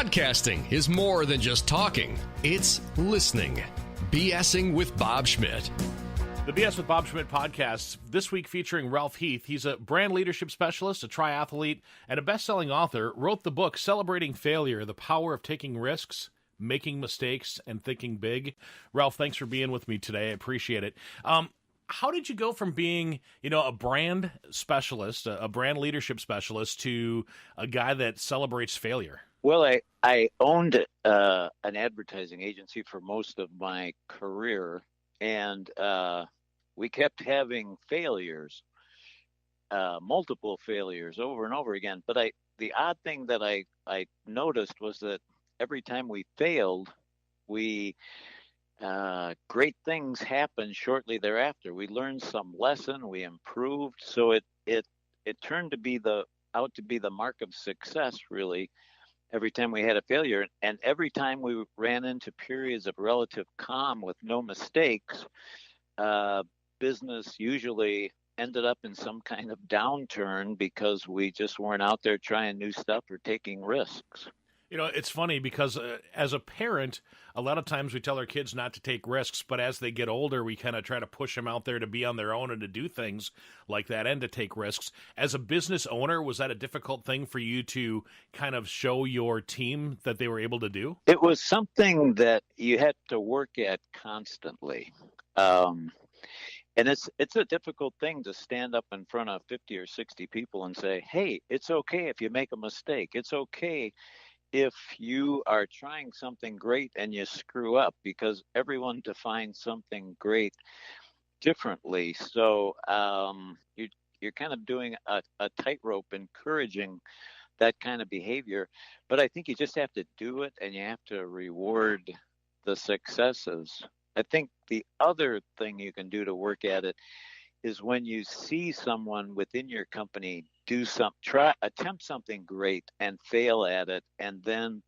Podcasting is more than just talking, it's listening. BSing with Bob Schmidt. The BS with Bob Schmidt podcast, this week featuring Ralph Heath. He's a brand leadership specialist, a triathlete, and a best-selling author. Wrote the book Celebrating Failure, The Power of Taking Risks, Making Mistakes, and Thinking Big. Ralph, thanks for being with me today. I appreciate it. How did you go from being, a brand specialist, a brand leadership specialist, to a guy that celebrates failure? Well, I owned an advertising agency for most of my career, and we kept having failures, multiple failures over and over again. But the odd thing that I noticed was that every time we failed, great things happened shortly thereafter. We learned some lesson, we improved, so it turned to be out to be the mark of success, really. Every time we had a failure, and every time we ran into periods of relative calm with no mistakes, business usually ended up in some kind of downturn because we just weren't out there trying new stuff or taking risks. It's funny because as a parent, a lot of times we tell our kids not to take risks, but as they get older, we kind of try to push them out there to be on their own and to do things like that and to take risks. As a business owner, was that a difficult thing for you to kind of show your team that they were able to do? It was something that you had to work at constantly. And it's a difficult thing to stand up in front of 50 or 60 people and say, hey, it's okay if you make a mistake. It's okay if you are trying something great and you screw up, because everyone defines something great differently. So you're kind of doing a tightrope, encouraging that kind of behavior. But I think you just have to do it, and you have to reward the successes. I think the other thing you can do to work at it is when you see someone within your company attempt something great and fail at it, and then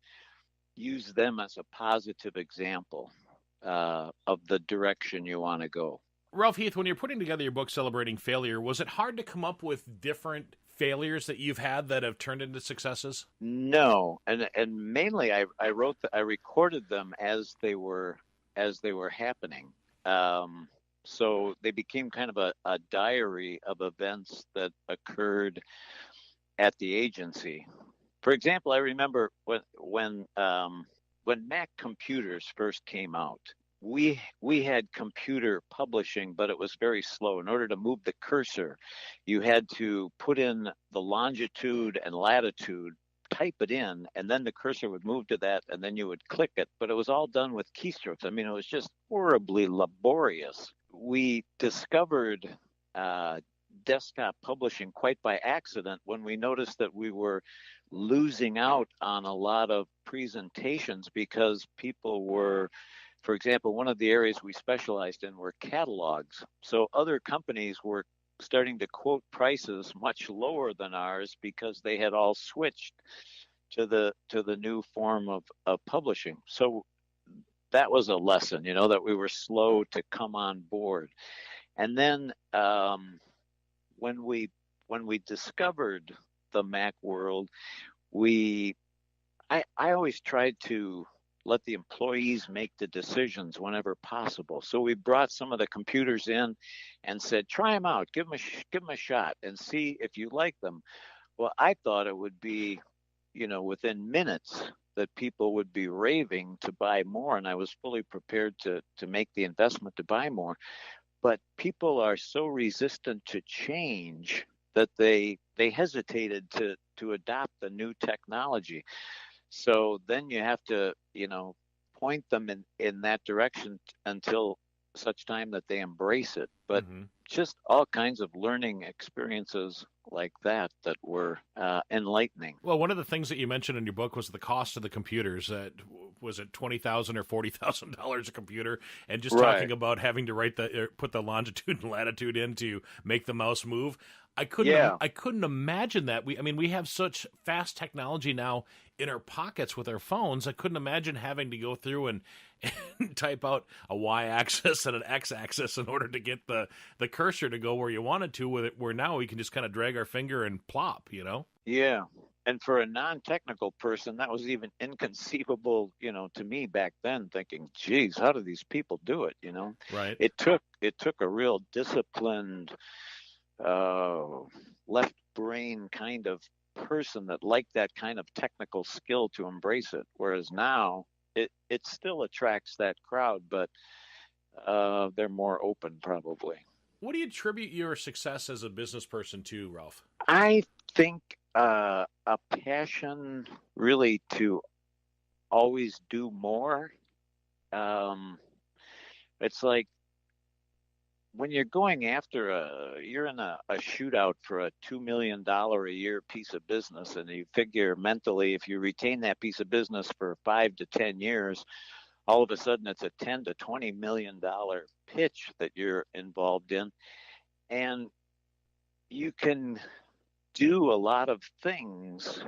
use them as a positive example of the direction you want to go. Ralph Heath, when you're putting together your book Celebrating Failure, was it hard to come up with different failures that you've had that have turned into successes? No, and mainly I recorded them as they were happening. So they became kind of a diary of events that occurred at the agency. For example, I remember when Mac computers first came out, we had computer publishing, but it was very slow. In order to move the cursor, you had to put in the longitude and latitude, type it in, and then the cursor would move to that, and then you would click it. But it was all done with keystrokes. I mean, it was just horribly laborious. We discovered desktop publishing quite by accident when we noticed that we were losing out on a lot of presentations because people were, for example, one of the areas we specialized in were catalogs. So other companies were starting to quote prices much lower than ours because they had all switched to the new form of publishing. So that was a lesson, that we were slow to come on board. And then when we discovered the Mac world, I always tried to let the employees make the decisions whenever possible. So we brought some of the computers in and said, try them out, give them a shot and see if you like them. Well, I thought it would be, within minutes that people would be raving to buy more, and I was fully prepared to make the investment to buy more. But people are so resistant to change that they hesitated to adopt the new technology. So then you have to, point them in that direction until such time that they embrace it. But just all kinds of learning experiences like that were enlightening. Well, one of the things that you mentioned in your book was the cost of the computers. Was it $20,000 or $40,000 a computer? And just talking about having to put the longitude and latitude in to make the mouse move. I couldn't imagine that. We have such fast technology now in our pockets with our phones. I couldn't imagine having to go through and type out a y-axis and an x-axis in order to get the cursor to go where you want it to, where now we can just kind of drag our finger and plop, Yeah. and for a non-technical person, that was even inconceivable, to me back then, thinking, geez, how do these people do it? Right. It took a real disciplined, left brain kind of person that liked that kind of technical skill to embrace it. Whereas now it still attracts that crowd, but they're more open probably. What do you attribute your success as a business person to, Ralph? I think a passion really to always do more. It's like when you're going after you're in a shootout for a $2 million a year piece of business, and you figure mentally if you retain that piece of business for 5 to 10 years, all of a sudden it's a $10 to $20 million pitch that you're involved in. And you can do a lot of things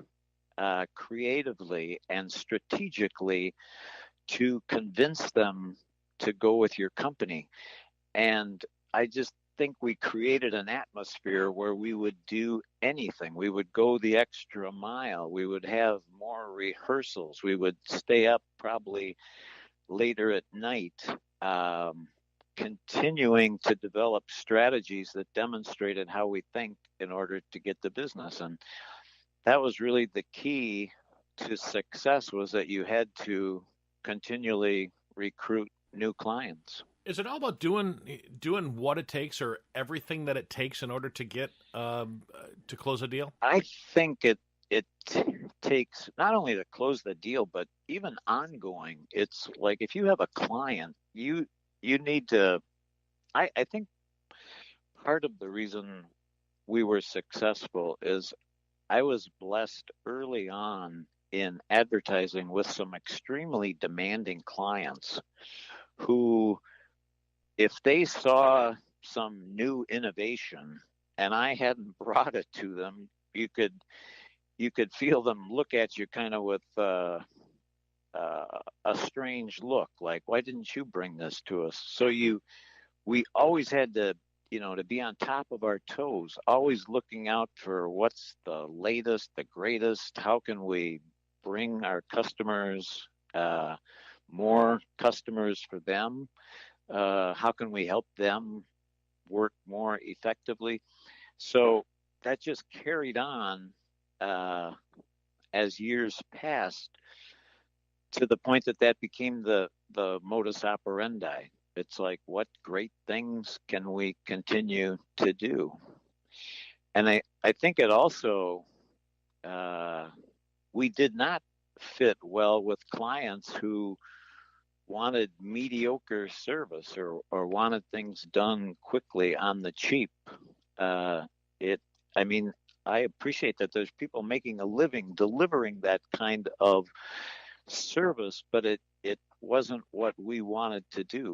creatively and strategically to convince them to go with your company. And I just think we created an atmosphere where we would do anything. We would go the extra mile. We would have more rehearsals. We would stay up probably later at night, continuing to develop strategies that demonstrated how we think in order to get the business. And that was really the key to success, was that you had to continually recruit new clients. Is it all about doing what it takes or everything that it takes in order to get to close a deal? I think it takes not only to close the deal, but even ongoing. It's like if you have a client, you need to. I think part of the reason we were successful is I was blessed early on in advertising with some extremely demanding clients who, if they saw some new innovation and I hadn't brought it to them, you could feel them look at you kind of with a strange look, like, why didn't you bring this to us? So we always had to be on top of our toes, always looking out for what's the latest, the greatest. How can we bring our customers more customers for them? How can we help them work more effectively? So that just carried on as years passed, to the point that became the modus operandi. It's like, what great things can we continue to do? And I think it also, we did not fit well with clients who wanted mediocre service or wanted things done quickly on the cheap. I appreciate that there's people making a living delivering that kind of service, but it wasn't what we wanted to do.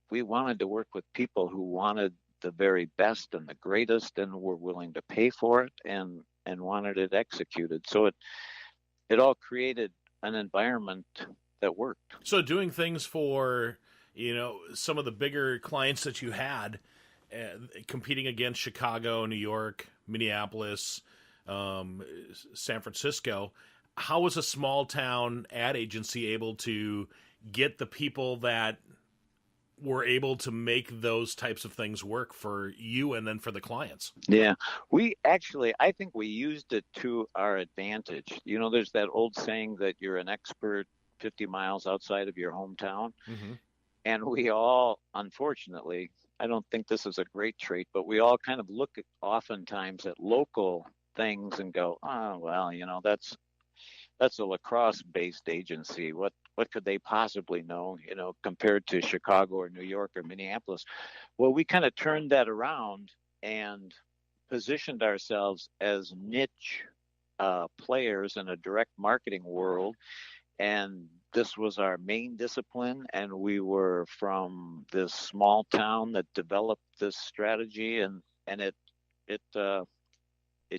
We wanted to work with people who wanted the very best and the greatest and were willing to pay for it and wanted it executed. So it all created an environment that worked. So doing things for, some of the bigger clients that you had, competing against Chicago, New York, Minneapolis, San Francisco, how was a small town ad agency able to get the people that were able to make those types of things work for you and then for the clients? Yeah, I think we used it to our advantage. There's that old saying that you're an expert 50 miles outside of your hometown. Mm-hmm. And we all, unfortunately, I don't think this is a great trait, but we all kind of look oftentimes at local things and go, oh, well, that's a lacrosse-based agency. What could they possibly know, compared to Chicago or New York or Minneapolis? Well, we kind of turned that around and positioned ourselves as niche players in a direct marketing world. And this was our main discipline. And we were from this small town that developed this strategy, and it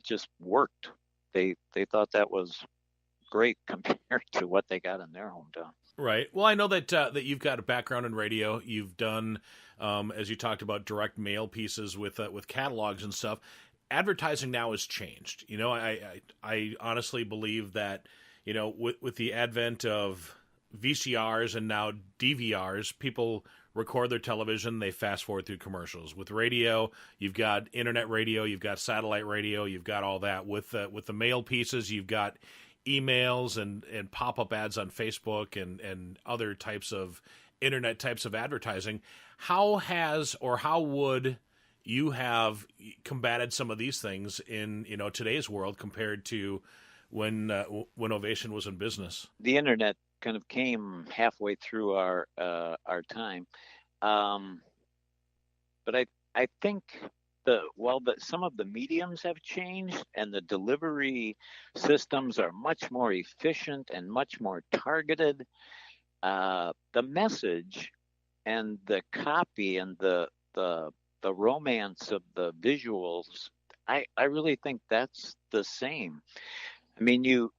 just worked. They thought that was great compared to what they got in their hometown. Right. Well, I know that you've got a background in radio. You've done, as you talked about, direct mail pieces with catalogs and stuff. advertising now has changed. I honestly believe that, with the advent of VCRs and now DVRs, people record their television, they fast forward through commercials. With radio, you've got internet radio, you've got satellite radio, you've got all that. With the mail pieces, you've got emails and pop-up ads on Facebook and other types of internet types of advertising. How would you have combated some of these things in today's world compared to when Ovation was in business? The internet kind of came halfway through our time, but I think some of the mediums have changed and the delivery systems are much more efficient and much more targeted. The message and the copy and the romance of the visuals, I really think that's the same. I mean,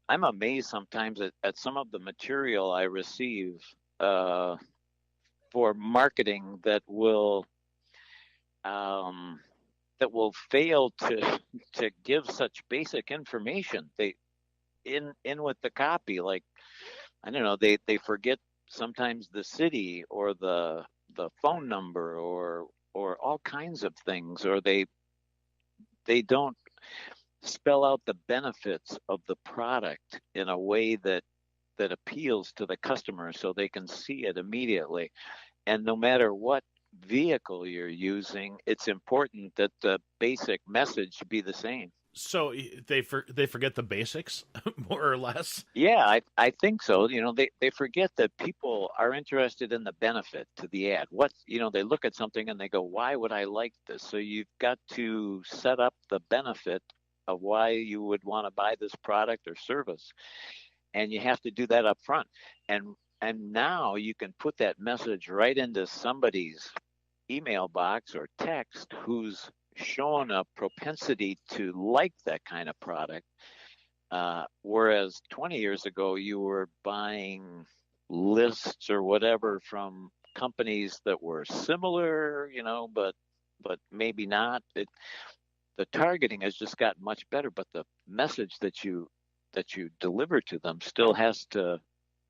I'm amazed sometimes at some of the material I receive for marketing that will fail to give such basic information. They in with the copy, like, I don't know, they forget sometimes the city or the phone number or all kinds of things, or they don't spell out the benefits of the product in a way that appeals to the customer so they can see it immediately. And no matter what vehicle you're using, it's important that the basic message be the same. So they forget the basics, more or less? Yeah, I think so. They forget that people are interested in the benefit to the ad. They look at something and they go, why would I like this? So you've got to set up the benefit of why you would want to buy this product or service. And you have to do that up front. And now you can put that message right into somebody's email box or text who's shown a propensity to like that kind of product. Whereas 20 years ago, you were buying lists or whatever from companies that were similar, but maybe not. The targeting has just gotten much better, but the message that you deliver to them still has to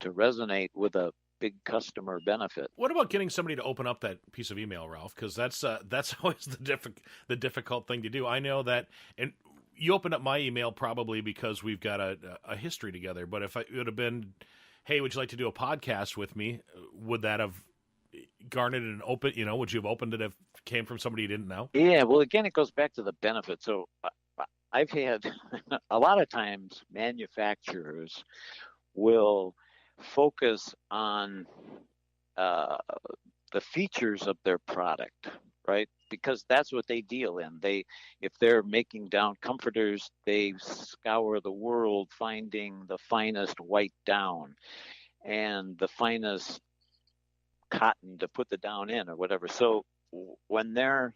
resonate with a big customer benefit. What about getting somebody to open up that piece of email, Ralph? Because that's always the difficult thing to do. I know that, and you opened up my email probably because we've got a history together. But if it would have been, hey, would you like to do a podcast with me? Would that have garnered an open? Would you have opened it if it came from somebody you didn't know? Yeah. Well, again, it goes back to the benefit. So I've had a lot of times manufacturers will focus on the features of their product, right? Because that's what they deal in. If they're making down comforters, they scour the world finding the finest white down and the finest cotton to put the down in or whatever. So when they're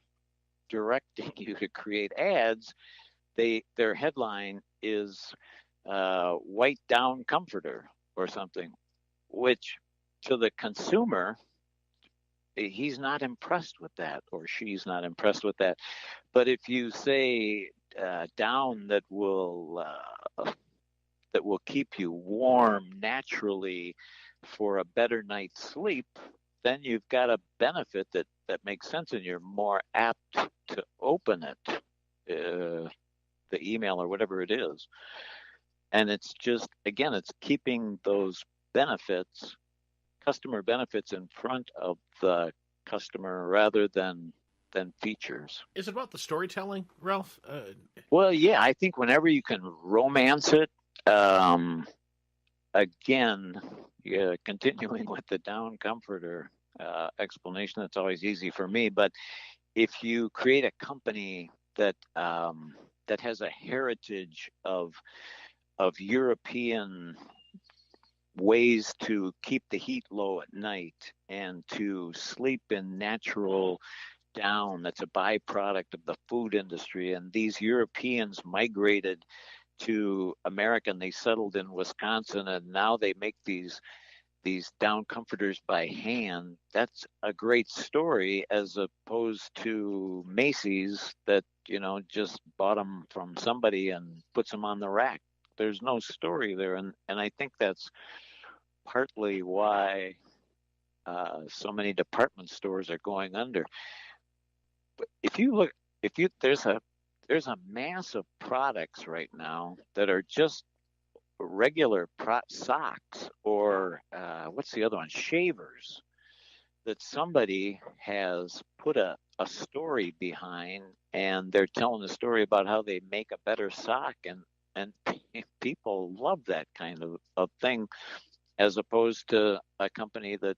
directing you to create ads, their headline is white down comforter or something, which to the consumer, he's not impressed with that, or she's not impressed with that. But if you say down that will keep you warm naturally for a better night's sleep, then you've got a benefit that makes sense, and you're more apt to open it, the email or whatever it is. And it's just, again, it's keeping those benefits, customer benefits, in front of the customer rather than features. Is it about the storytelling, Ralph? Well, yeah, I think whenever you can romance it, again, continuing with the down comforter explanation, that's always easy for me. But if you create a company that has a heritage of European ways to keep the heat low at night and to sleep in natural down, that's a byproduct of the food industry, and these Europeans migrated to America and they settled in Wisconsin, and now they make these these down comforters by hand, that's a great story, as opposed to Macy's that, just bought them from somebody and puts them on the rack. There's no story there. And I think that's partly why so many department stores are going under. But there's a mass of products right now that are just regular socks, or what's the other one? Shavers, that somebody has put a story behind, and they're telling a story about how they make a better sock, and people love that kind of thing, as opposed to a company that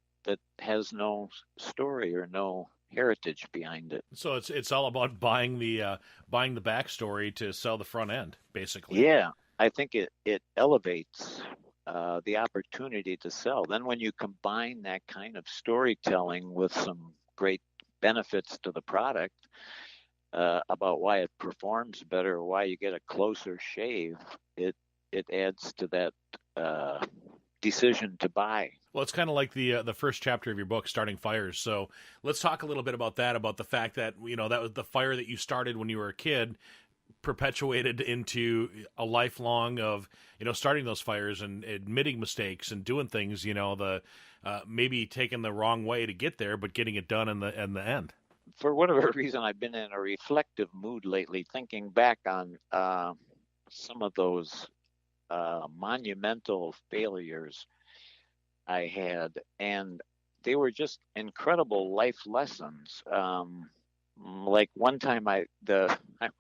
has no story or no heritage behind it. So it's all about buying the backstory to sell the front end, basically. Yeah, I think it elevates the opportunity to sell. Then when you combine that kind of storytelling with some great benefits to the product, about why it performs better, why you get a closer shave, it adds to that decision to buy. Well, it's kind of like the first chapter of your book, Starting Fires. So let's talk a little bit about that, about the fact that, that was the fire that you started when you were a kid, perpetuated into a lifelong of, starting those fires and admitting mistakes and doing things, maybe taking the wrong way to get there, but getting it done in the end. For whatever reason, I've been in a reflective mood lately, thinking back on some of those monumental failures I had, and they were just incredible life lessons. Like one time I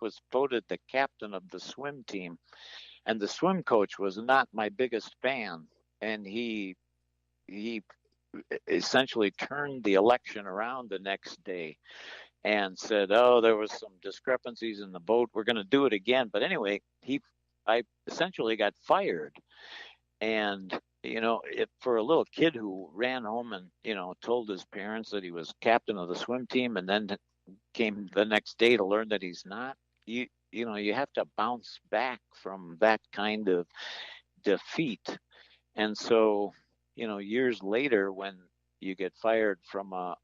was voted the captain of the swim team, and the swim coach was not my biggest fan, and he essentially turned the election around the next day and said, "Oh, there was some discrepancies in the boat. We're going to do it again." But anyway, I essentially got fired. And for a little kid who ran home and told his parents that he was captain of the swim team, and then came the next day to learn that he's not, you have to bounce back from that kind of defeat. And so years later, when you get fired from a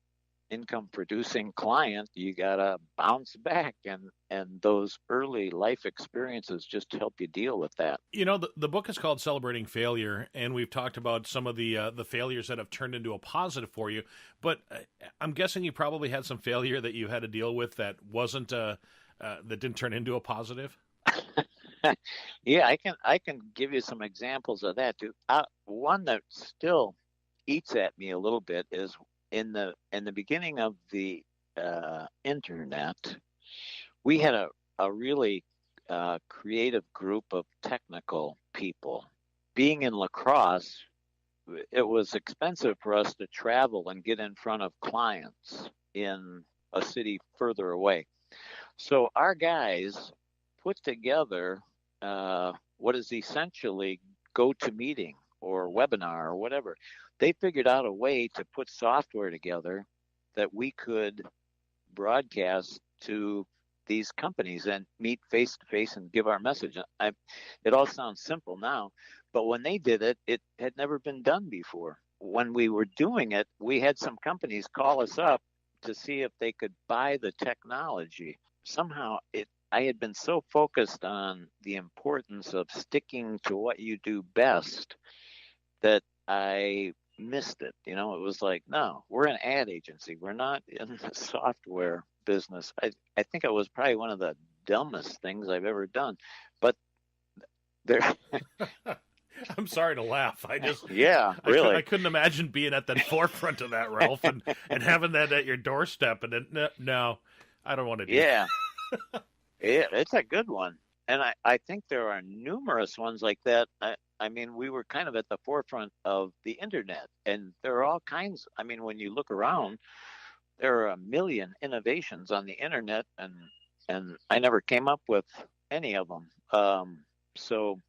income producing client, you gotta bounce back, and those early life experiences just help you deal with that. The book is called Celebrating Failure, and we've talked about some of the failures that have turned into a positive for you, but I'm guessing you probably had some failure that you had to deal with that wasn't that didn't turn into a positive. Yeah, I can give you some examples of that too. One that still eats at me a little bit is in the beginning of the internet, we had a really creative group of technical people. Being in La Crosse, it was expensive for us to travel and get in front of clients in a city further away. So our guys put together what is essentially GoToMeeting or webinar or whatever. They figured out a way to put software together that we could broadcast to these companies and meet face to face and give our message. It all sounds simple now, but when they did it, it had never been done before. When we were doing it, we had some companies call us up to see if they could buy the technology. Somehow I had been so focused on the importance of sticking to what you do best that I missed it. It was like, no, we're an ad agency. We're not in the software business. I think it was probably one of the dumbest things I've ever done. But there I'm sorry to laugh. Yeah, really. I couldn't imagine being at the forefront of that, Ralph, and having that at your doorstep. And then, no, I don't want to do that. Yeah, it's a good one. And I think there are numerous ones like that. I mean, we were kind of at the forefront of the internet, and there are all kinds. I mean, when you look around, there are a million innovations on the internet, and I never came up with any of them. So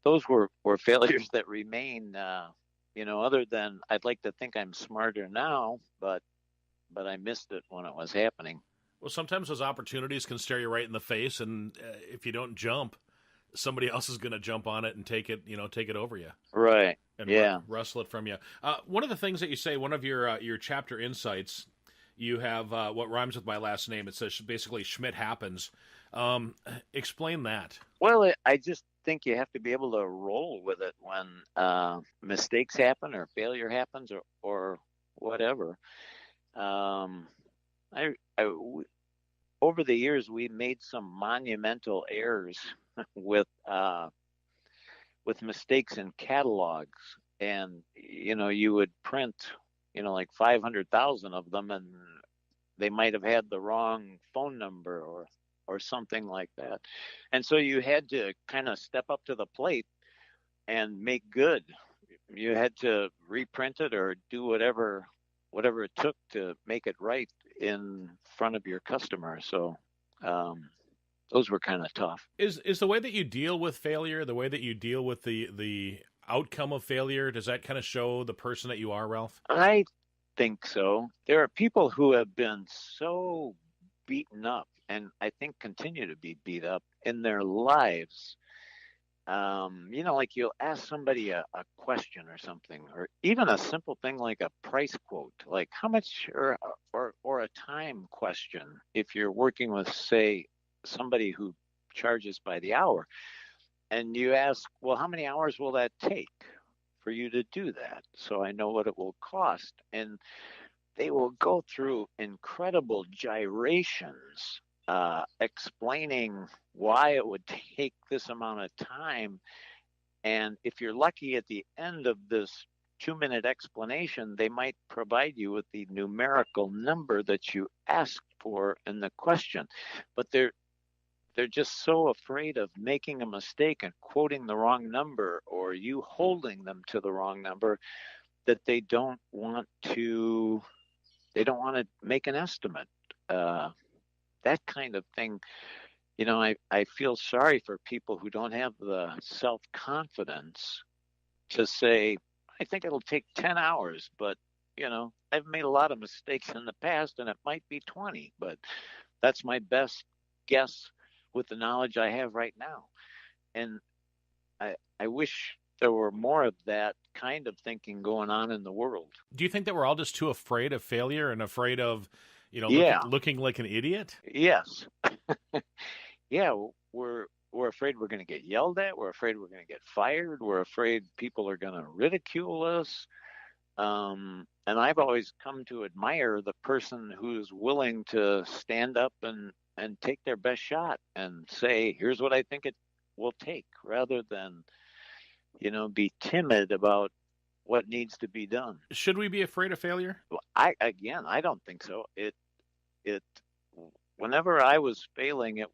those were failures that remain, other than I'd like to think I'm smarter now, but I missed it when it was happening. Well, sometimes those opportunities can stare you right in the face, and if you don't jump, somebody else is going to jump on it and take it over you. Right. and Yeah. wrestle it from you. One of the things that you say, one of your chapter insights, you have what rhymes with my last name. It says basically Schmidt happens. Explain that. Well, I just think you have to be able to roll with it when mistakes happen or failure happens or whatever. Um, over the years, we made some monumental errors with mistakes in catalogs, and you would print like 500,000 of them, and they might have had the wrong phone number or something like that. And so you had to kind of step up to the plate and make good. You had to reprint it or do whatever it took to make it right in front of your customer. So those were kind of tough. Is the way that you deal with failure, the way that you deal with the outcome of failure, does that kind of show the person that you are, Ralph? I think so. There are people who have been so beaten up, and I think continue to be beat up in their lives. Like you'll ask somebody a question or something, or even a simple thing like a price quote, like how much, or a time question. If you're working with, say, somebody who charges by the hour, and you ask, well, how many hours will that take for you to do that? So I know what it will cost. And they will go through incredible gyrations, explaining why it would take this amount of time. And if you're lucky, at the end of this 2-minute explanation, they might provide you with the numerical number that you asked for in the question. But they're just so afraid of making a mistake and quoting the wrong number, or you holding them to the wrong number, that they don't want to make an estimate. That kind of thing. I feel sorry for people who don't have the self-confidence to say, I think it'll take 10 hours, but, I've made a lot of mistakes in the past, and it might be 20, but that's my best guess with the knowledge I have right now. And I wish there were more of that kind of thinking going on in the world. Do you think that we're all just too afraid of failure and afraid of, looking like an idiot? Yes. Yeah, we're afraid we're going to get yelled at. We're afraid we're going to get fired. We're afraid people are going to ridicule us. And I've always come to admire the person who's willing to stand up and take their best shot and say, here's what I think it will take, rather than, be timid about what needs to be done. Should we be afraid of failure? I don't think so. Whenever I was failing, it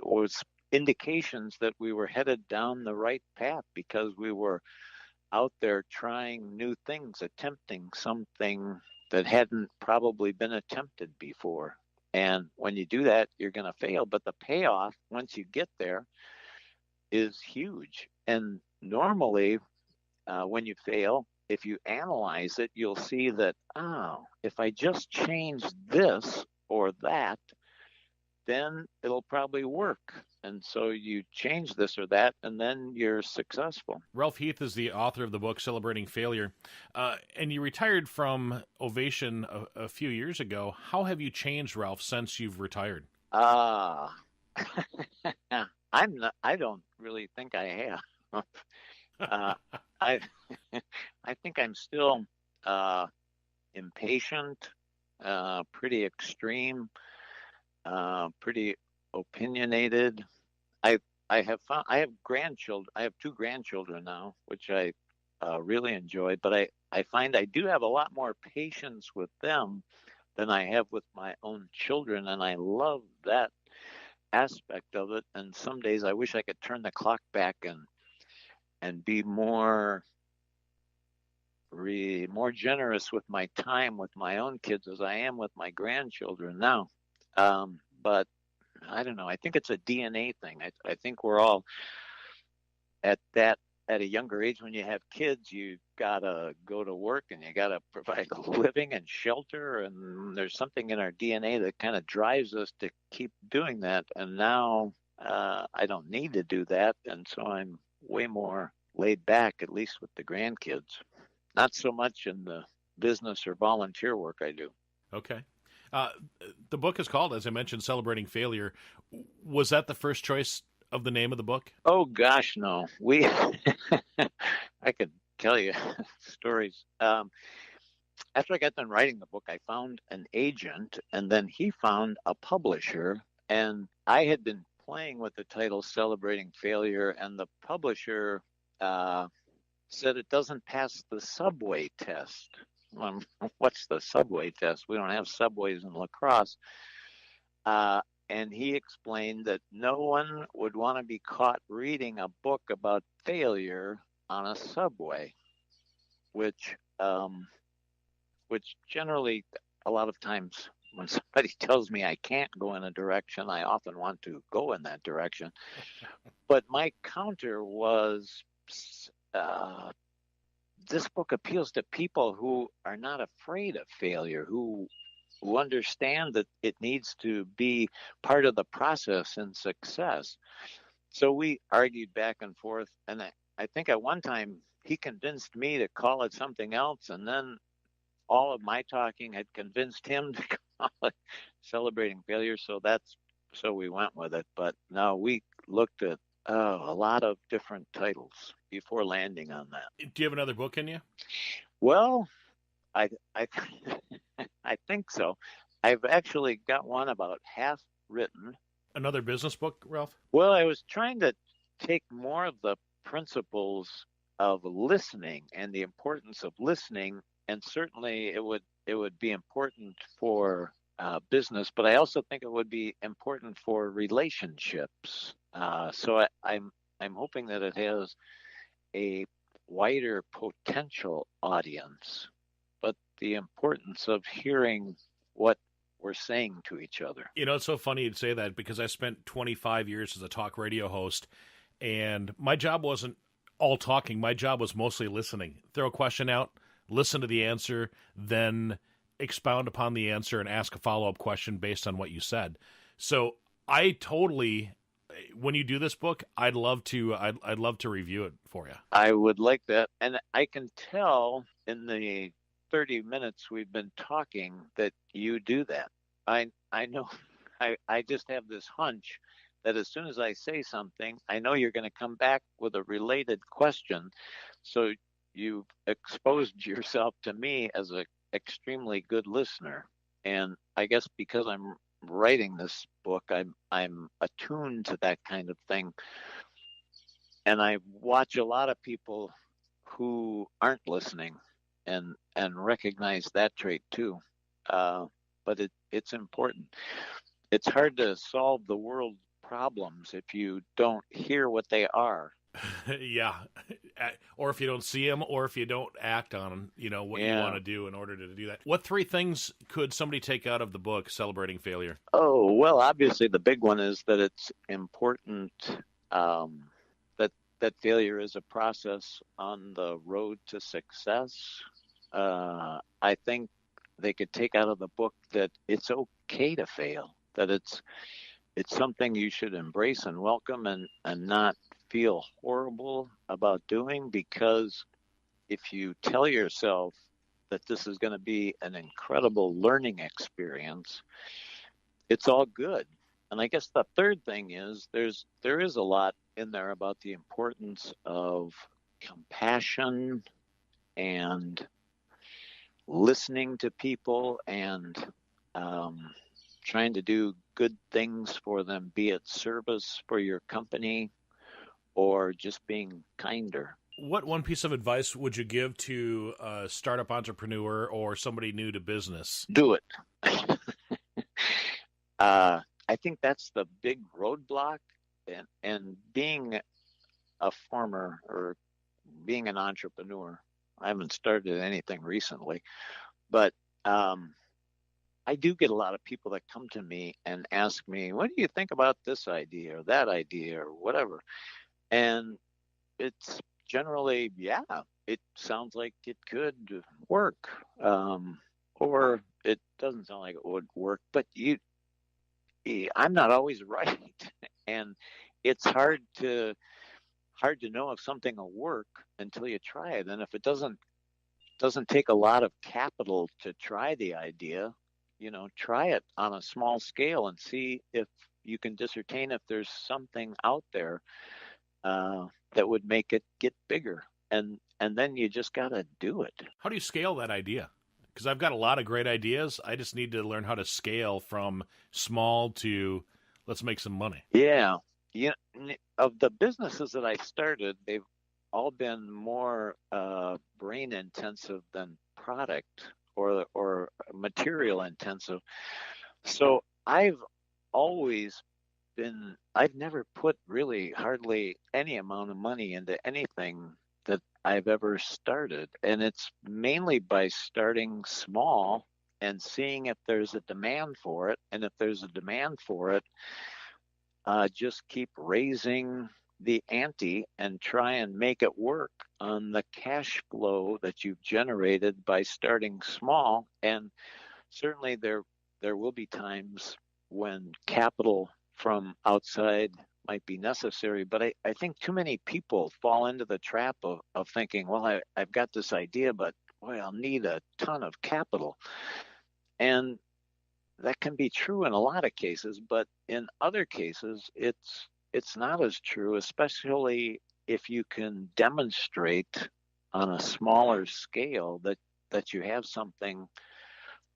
was indications that we were headed down the right path, because we were out there trying new things, attempting something that hadn't probably been attempted before. And when you do that, you're going to fail. But the payoff, once you get there, is huge. And normally, when you fail, if you analyze it, you'll see that, if I just change this or that, then it'll probably work. And so you change this or that, and then you're successful. Ralph Heath is the author of the book Celebrating Failure. And you retired from Ovation a few years ago. How have you changed, Ralph, since you've retired? I don't really think I have. I think I'm still impatient, pretty extreme, pretty opinionated. I have grandchildren. I have 2 grandchildren now, which I really enjoy. But I find I do have a lot more patience with them than I have with my own children, and I love that aspect of it. And some days I wish I could turn the clock back and be more generous with my time with my own kids as I am with my grandchildren now. But I don't know. I think it's a DNA thing. I think we're all at a younger age. When you have kids, you gotta go to work and you gotta provide a living and shelter. And there's something in our DNA that kind of drives us to keep doing that. And now I don't need to do that. And so I'm way more laid back, at least with the grandkids. Not so much in the business or volunteer work I do. Okay. Uh, the book is called, as I mentioned, Celebrating Failure. Was that the first choice of the name of the book? Oh gosh, no. We I could tell you stories. After I got done writing the book, I found an agent, and then he found a publisher, and I had been playing with the title Celebrating Failure, and the publisher said it doesn't pass the subway test. What's the subway test? We don't have subways in La Crosse. And he explained that no one would want to be caught reading a book about failure on a subway, which generally, a lot of times when somebody tells me I can't go in a direction, I often want to go in that direction. But my counter was, this book appeals to people who are not afraid of failure, who understand that it needs to be part of the process and success. So we argued back and forth, and I think at one time he convinced me to call it something else, and then all of my talking had convinced him to call it Celebrating Failure. So we went with it. But no, we looked at a lot of different titles before landing on that. Do you have another book in you? Well, I I think so. I've actually got one about half written. Another business book, Ralph? Well, I was trying to take more of the principles of listening and the importance of listening, and certainly it would be important for business, but I also think it would be important for relationships. So I'm hoping that it has a wider potential audience, but the importance of hearing what we're saying to each other. You know, it's so funny you'd say that, because I spent 25 years as a talk radio host, and my job wasn't all talking. My job was mostly listening. Throw a question out, listen to the answer, then expound upon the answer and ask a follow-up question based on what you said. So I totally, when you do this book, I'd love to review it for you. I would like that. And I can tell in the 30 minutes we've been talking that you do that. I know, I just have this hunch that as soon as I say something, I know you're going to come back with a related question. So you've exposed yourself to me as an extremely good listener. And I guess because I'm writing this book, I'm attuned to that kind of thing. And I watch a lot of people who aren't listening and recognize that trait too. But it's important. It's hard to solve the world's problems if you don't hear what they are. Yeah. Or if you don't see them, or if you don't act on them, you know, what you want to do in order to do that. What 3 things could somebody take out of the book, Celebrating Failure? Oh, well, obviously the big one is that it's important that failure is a process on the road to success. I think they could take out of the book that it's okay to fail, that it's something you should embrace and welcome and not feel horrible about doing, because if you tell yourself that this is going to be an incredible learning experience, it's all good. And I guess the third thing is there is a lot in there about the importance of compassion and listening to people and trying to do good things for them, be it service for your company or just being kinder. What one piece of advice would you give to a startup entrepreneur or somebody new to business? Do it. I think that's the big roadblock, and being a farmer or being an entrepreneur. I haven't started anything recently, but I do get a lot of people that come to me and ask me, what do you think about this idea or that idea or whatever? And it's generally, yeah, it sounds like it could work. Or it doesn't sound like it would work, but I'm not always right. And it's hard to hard to know if something will work until you try it. And if it doesn't take a lot of capital to try the idea, try it on a small scale and see if you can discern if there's something out there that would make it get bigger. And then you just got to do it. How do you scale that idea? Because I've got a lot of great ideas. I just need to learn how to scale from small to let's make some money. Yeah. Of the businesses that I started, they've all been more brain intensive than product or material intensive. So I've never put really hardly any amount of money into anything that I've ever started. And it's mainly by starting small and seeing if there's a demand for it. And if there's a demand for it, just keep raising the ante and try and make it work on the cash flow that you've generated by starting small. And certainly there will be times when capital from outside might be necessary, but I think too many people fall into the trap of thinking, well, I've got this idea, but boy, I'll need a ton of capital. And that can be true in a lot of cases, but in other cases, it's not as true, especially if you can demonstrate on a smaller scale that you have something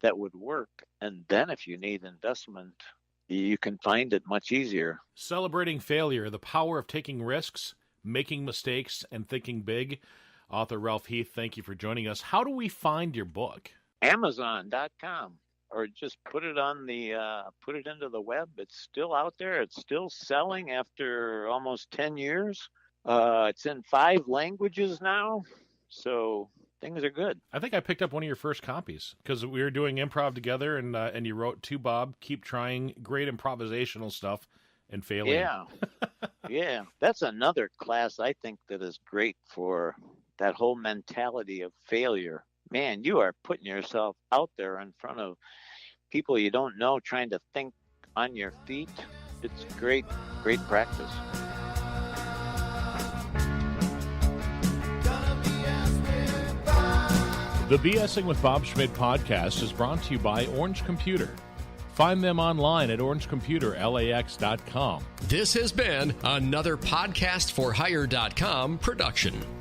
that would work. And then if you need investment, you can find it much easier. Celebrating failure, the power of taking risks, making mistakes, and thinking big. Author Ralph Heath, thank you for joining us. How do we find your book? Amazon.com, or just put it into the web. It's still out there. It's still selling after almost 10 years. It's in 5 languages now, so things are good. I think I picked up one of your first copies because we were doing improv together, and you wrote to Bob, keep trying, great improvisational stuff, and failing. Yeah. Yeah. That's another class I think that is great for that whole mentality of failure. Man, you are putting yourself out there in front of people you don't know, trying to think on your feet. It's great practice. The BSing with Bob Schmidt podcast is brought to you by Orange Computer. Find them online at orangecomputerlax.com. This has been another podcastforhire.com production.